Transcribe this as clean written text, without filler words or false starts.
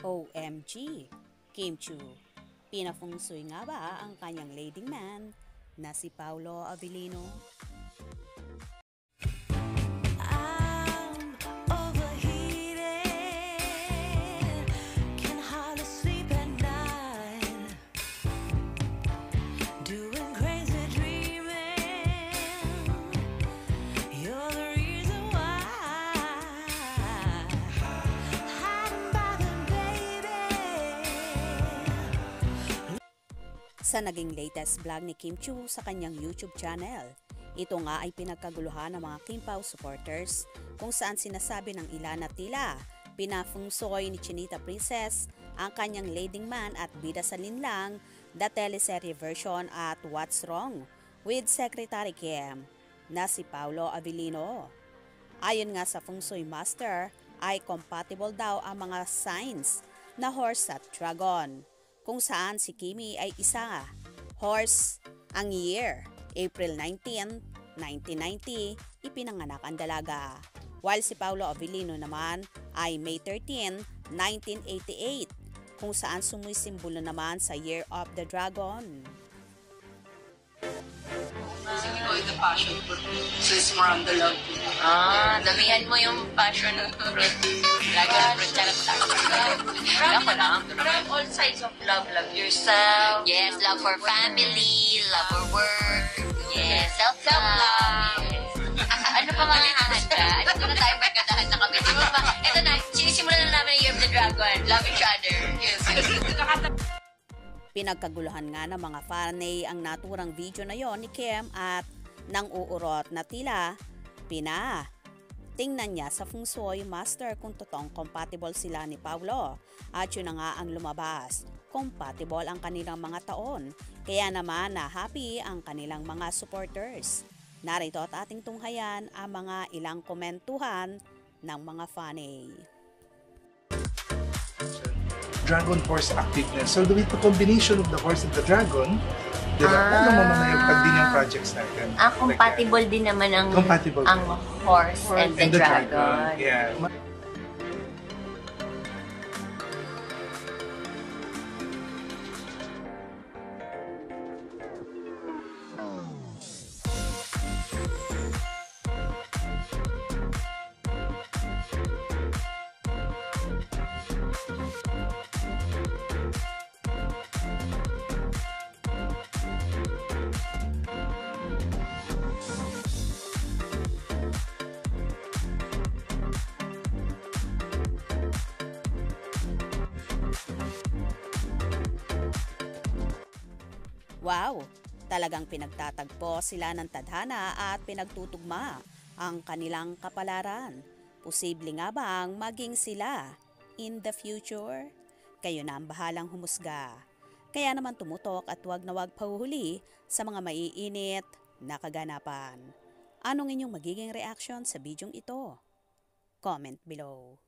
OMG, Kim Chu. Pinafungsoy nga ba ang kanyang leading man na si Paolo Avellino? Sa naging latest vlog ni Kim Chu sa kanyang YouTube channel. Ito nga ay pinagkaguluhan ng mga Kim Pao supporters kung saan sinasabi ng ilan na tila pinafungsoy ni Chinita Princess ang kanyang leading man at bida sa linlang the teleserye version at What's Wrong with Secretary Kim na si Paolo Avellino. Ayon nga sa Feng Shui Master ay compatible daw ang mga signs na horse at dragon, kung saan si Kimi ay isa horse ang year, April 19, 1990, ipinanganak ang dalaga. While si Paolo Avellino naman ay May 13, 1988, kung saan sumisimbolo naman sa Year of the Dragon. Sige ko the passion fruit. So it's more on the love. Damihan mo yung passion fruit. Dragon fruit, charot lang. From all sides of love. Love yourself. Yes, love for family, love for work. Yes, self-love. Ano pa mga hahanda? Ito na tayo magkatahan na kami. Di ba ba? Ito na, sinisimulan na namin ang Year of the Dragon. Love each other. Yes. Pinagkaguluhan nga ng mga fanay ang naturang video na yon ni Kim at nang uurot na tila tingnan niya sa Feng Shui Master kung totoong compatible sila ni Paolo. At yun na nga ang lumabas. Compatible ang kanilang mga taon. Kaya naman na happy ang kanilang mga supporters. Narito at ating tunghayan ang mga ilang komentuhan ng mga fanay. Dragon horse activeness. So with the combination of the horse and the dragon, di ba? Ano naman na yung din yung projects natin? Compatible din naman ang horse and the dragon. Yeah. Wow! Talagang pinagtatagpo sila ng tadhana at pinagtutugma ang kanilang kapalaran. Posible nga bang maging sila in the future? Kayo na ang bahalang humusga. Kaya naman tumutok at wag na wag pahuhuli sa mga maiinit na kaganapan. Anong inyong magiging reaction sa bidyong ito? Comment below.